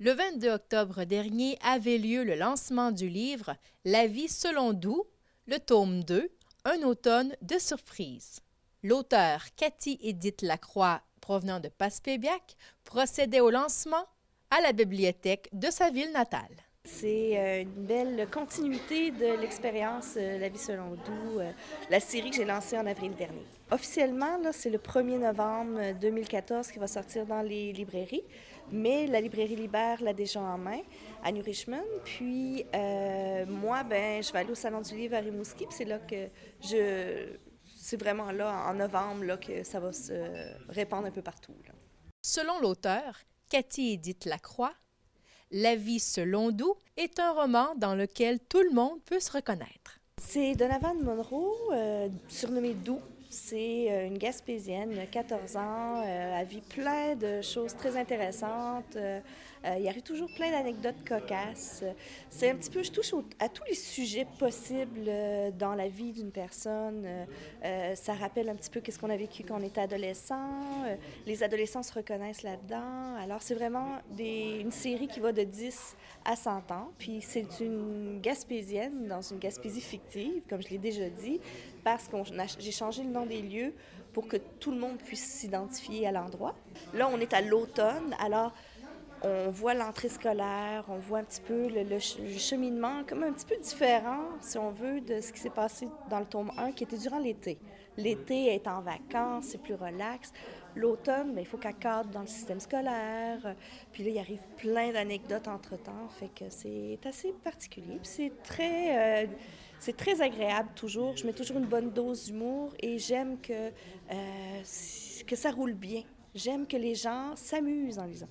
Le 22 octobre dernier avait lieu le lancement du livre La vie selon Doux, le tome 2, un automne de surprises. L'auteure Cathy Édith Lacroix, provenant de Passepébiac, procédait au lancement à la bibliothèque de sa ville natale. C'est une belle continuité de l'expérience La vie selon Doux, la série que j'ai lancée en avril dernier. Officiellement, là, c'est le 1er novembre 2014 qui va sortir dans les librairies, mais la librairie Libère l'a déjà en main à New Richmond. Puis moi, je vais aller au Salon du livre à Rimouski, puis c'est là que c'est vraiment là, en novembre, là, que ça va se répandre un peu partout, là. Selon l'auteur, Cathy Édith Lacroix, La vie selon Doux est un roman dans lequel tout le monde peut se reconnaître. C'est Donovan Monroe, surnommée Doux. C'est une Gaspésienne, 14 ans, elle vit plein de choses très intéressantes. Il arrive toujours plein d'anecdotes cocasses. C'est un petit peu, je touche à tous les sujets possibles dans la vie d'une personne. Ça rappelle un petit peu qu'est-ce qu'on a vécu quand on était adolescent. Les adolescents se reconnaissent là-dedans. Alors c'est vraiment une série qui va de 10 à 100 ans. Puis c'est une Gaspésienne dans une Gaspésie fictive, comme je l'ai déjà dit, parce que j'ai changé le nom des lieux pour que tout le monde puisse s'identifier à l'endroit. Là, on est à l'automne, alors on voit l'entrée scolaire, on voit un petit peu le cheminement, comme un petit peu différent, si on veut, de ce qui s'est passé dans le tome 1, qui était durant l'été. L'été est en vacances, c'est plus relax. L'automne, il faut qu'elle cadre dans le système scolaire. Puis là, il arrive plein d'anecdotes entre-temps, fait que c'est assez particulier. Puis c'est très agréable toujours. Je mets toujours une bonne dose d'humour et j'aime que ça roule bien. J'aime que les gens s'amusent en lisant.